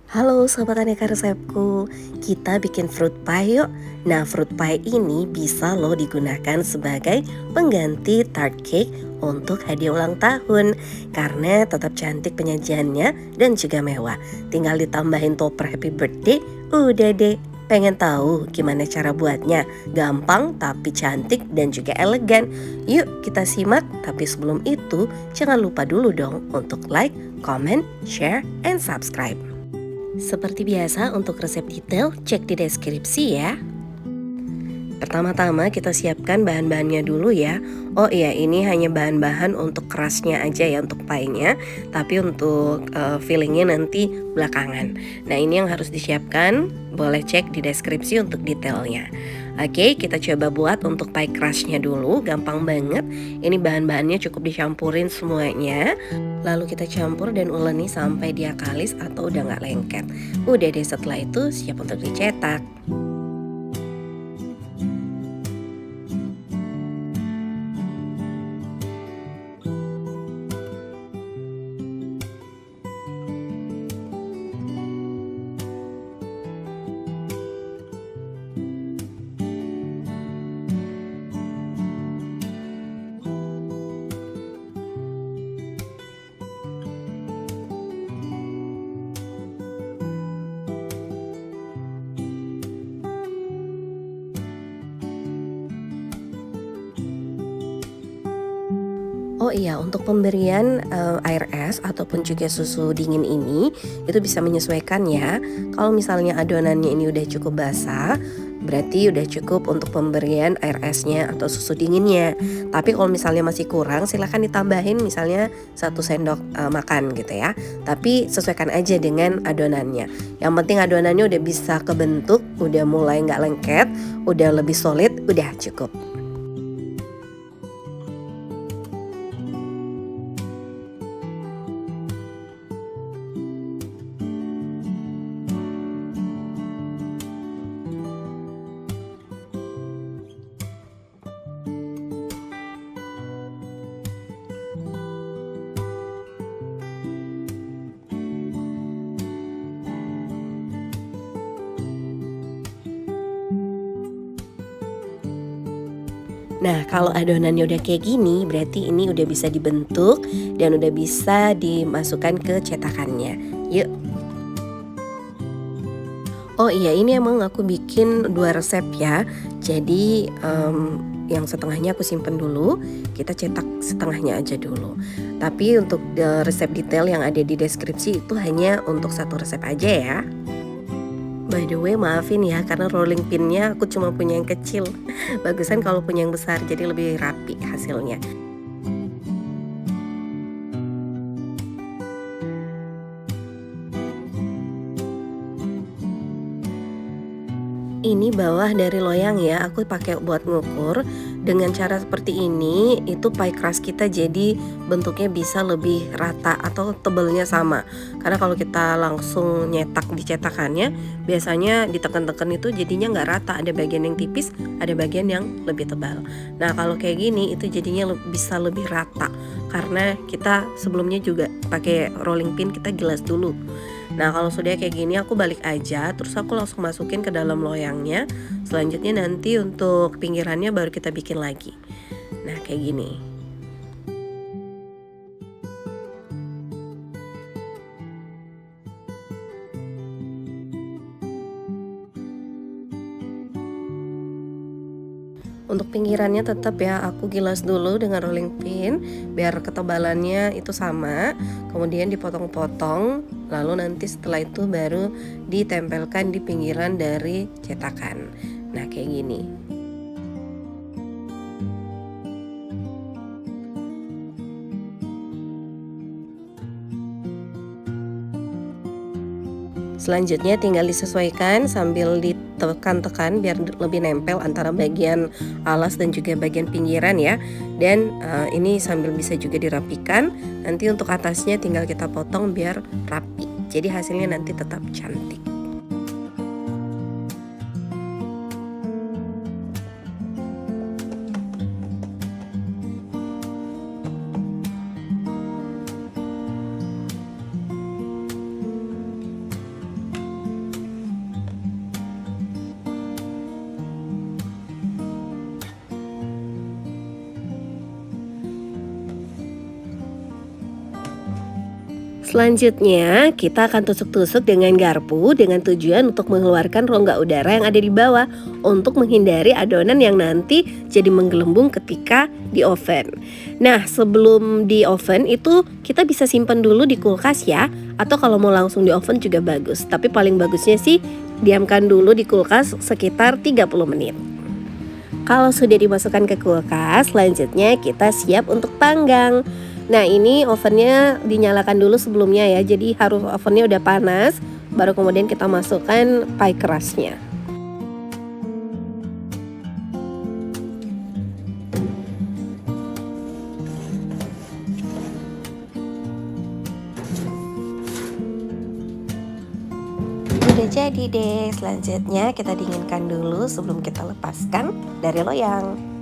Halo Sobat Aneka Resepku, kita bikin fruit pie yuk. Nah, fruit pie ini bisa loh digunakan sebagai pengganti tart cake untuk hadiah ulang tahun. Karena tetap cantik penyajiannya dan juga mewah. Tinggal ditambahin topper happy birthday, udah deh. Pengen tahu gimana cara buatnya? Gampang tapi cantik dan juga elegan. Yuk kita simak, tapi sebelum itu jangan lupa dulu dong untuk like, comment, share, and subscribe. Seperti biasa untuk resep detail cek di deskripsi ya. Pertama-tama kita siapkan bahan-bahannya dulu ya. Oh iya, ini hanya bahan-bahan untuk kerasnya aja ya untuk pie-nya, tapi untuk fillingnya nanti belakangan. Nah ini yang harus disiapkan, boleh cek di deskripsi untuk detailnya. Oke, kita coba buat untuk pie crust-nya dulu, gampang banget. Ini bahan-bahannya cukup dicampurin semuanya. Lalu kita campur dan uleni sampai dia kalis atau udah nggak lengket. Udah deh, setelah itu siap untuk dicetak. Oh iya, untuk pemberian air es ataupun juga susu dingin ini itu bisa menyesuaikan ya. Kalau misalnya adonannya ini udah cukup basah, berarti udah cukup untuk pemberian air esnya atau susu dinginnya. Tapi kalau misalnya masih kurang, silahkan ditambahin misalnya 1 sendok makan gitu ya. Tapi sesuaikan aja dengan adonannya. Yang penting adonannya udah bisa kebentuk, udah mulai nggak lengket, udah lebih solid, udah cukup. Nah, kalau adonannya udah kayak gini, berarti ini udah bisa dibentuk dan udah bisa dimasukkan ke cetakannya. Yuk. Oh iya, ini emang aku bikin 2 resep ya. Jadi yang setengahnya aku simpen dulu, kita cetak setengahnya aja dulu. Tapi untuk resep detail yang ada di deskripsi itu hanya untuk 1 resep aja ya. By the way, maafin ya karena rolling pinnya aku cuma punya yang kecil. Bagusan kalau punya yang besar jadi lebih rapi hasilnya. Ini bawah dari loyang ya, aku pakai buat ngukur. Dengan cara seperti ini, itu pie crust kita jadi bentuknya bisa lebih rata atau tebelnya sama. Karena kalau kita langsung nyetak di cetakannya, biasanya ditekan-tekan itu jadinya nggak rata. Ada bagian yang tipis, ada bagian yang lebih tebal. Nah kalau kayak gini itu jadinya bisa lebih rata. Karena kita sebelumnya juga pakai rolling pin, kita gilas dulu. Nah kalau sudah kayak gini aku balik aja, terus aku langsung masukin ke dalam loyangnya. Selanjutnya nanti untuk pinggirannya baru kita bikin lagi. Nah kayak gini. Untuk pinggirannya tetap ya aku gilas dulu dengan rolling pin biar ketebalannya itu sama. Kemudian dipotong-potong, lalu nanti setelah itu baru ditempelkan di pinggiran dari cetakan. Nah kayak gini. Selanjutnya tinggal disesuaikan sambil ditekan-tekan biar lebih nempel antara bagian alas dan juga bagian pinggiran ya. Dan ini sambil bisa juga dirapikan. Nanti untuk atasnya tinggal kita potong biar rapi. Jadi hasilnya nanti tetap cantik. Selanjutnya, kita akan tusuk-tusuk dengan garpu dengan tujuan untuk mengeluarkan rongga udara yang ada di bawah untuk menghindari adonan yang nanti jadi menggelembung ketika di oven. Nah, sebelum di oven itu kita bisa simpan dulu di kulkas ya, atau kalau mau langsung di oven juga bagus. Tapi paling bagusnya sih diamkan dulu di kulkas sekitar 30 menit. Kalau sudah dimasukkan ke kulkas, selanjutnya kita siap untuk panggang. Nah, ini ovennya dinyalakan dulu sebelumnya ya. Jadi harus ovennya udah panas, baru kemudian kita masukkan pie crustnya. Udah jadi deh, selanjutnya kita dinginkan dulu sebelum kita lepaskan dari loyang.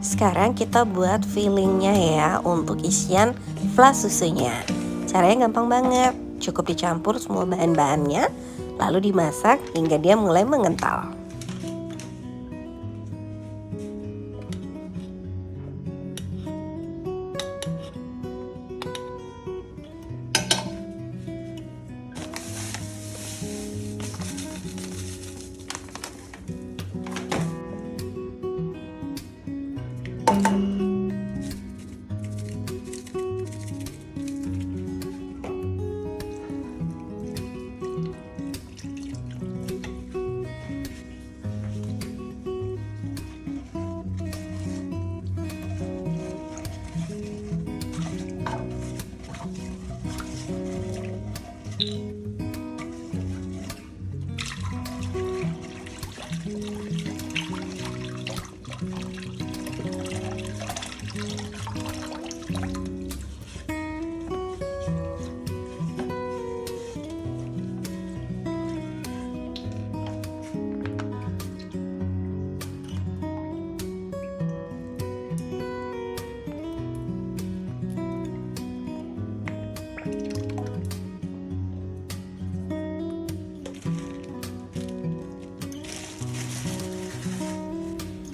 Sekarang kita buat fillingnya ya untuk isian flan susunya. Caranya gampang banget, cukup dicampur semua bahan-bahannya, lalu dimasak hingga dia mulai mengental.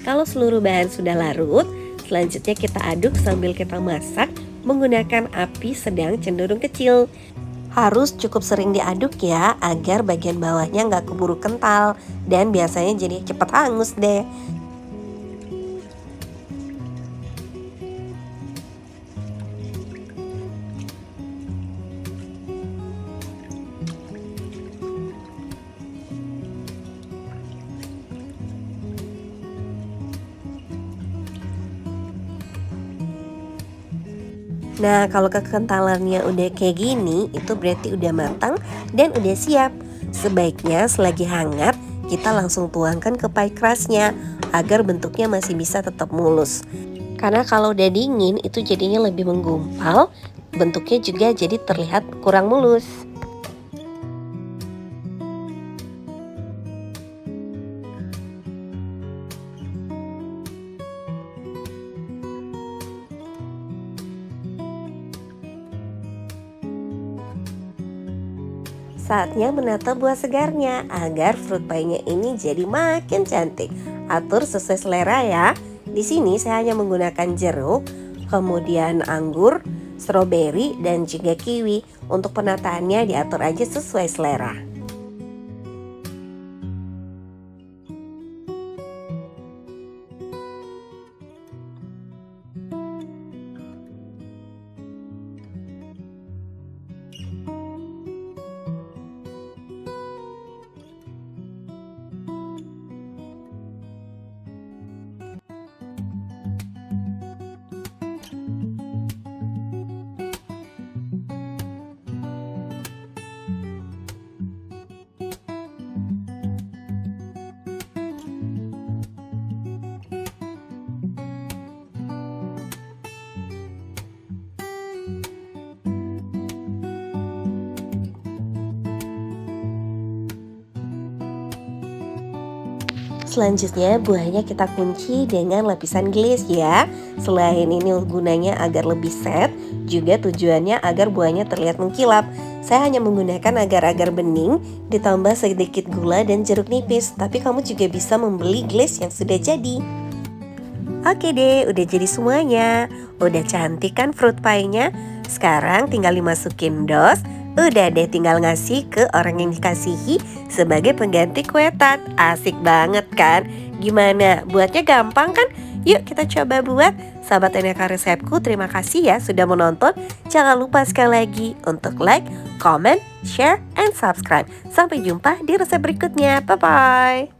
Kalau seluruh bahan sudah larut, selanjutnya kita aduk sambil kita masak menggunakan api sedang cenderung kecil. Harus cukup sering diaduk ya, agar bagian bawahnya nggak keburu kental dan biasanya jadi cepat hangus deh. Nah, kalau kekentalannya udah kayak gini, itu berarti udah matang dan udah siap. Sebaiknya selagi hangat, kita langsung tuangkan ke pie crustnya agar bentuknya masih bisa tetap mulus. Karena kalau udah dingin, itu jadinya lebih menggumpal, bentuknya juga jadi terlihat kurang mulus. Saatnya menata buah segarnya agar fruit pie-nya ini jadi makin cantik. Atur sesuai selera ya. Di sini saya hanya menggunakan jeruk, kemudian anggur, stroberi, dan juga kiwi. Untuk penataannya diatur aja sesuai selera. Selanjutnya buahnya kita kunci dengan lapisan glaze ya. Selain ini gunanya agar lebih set, juga tujuannya agar buahnya terlihat mengkilap. Saya hanya menggunakan agar-agar bening, ditambah sedikit gula dan jeruk nipis. Tapi kamu juga bisa membeli glaze yang sudah jadi. Oke deh, udah jadi semuanya. Udah cantik kan fruit pie-nya? Sekarang tinggal dimasukin dos. Udah deh, tinggal ngasih ke orang yang dikasihi sebagai pengganti kue tart. Asik banget kan? Gimana? Buatnya gampang kan? Yuk kita coba buat. Sahabat Aneka Resepku, terima kasih ya sudah menonton. Jangan lupa sekali lagi untuk like, comment, share, and subscribe. Sampai jumpa di resep berikutnya. Bye-bye.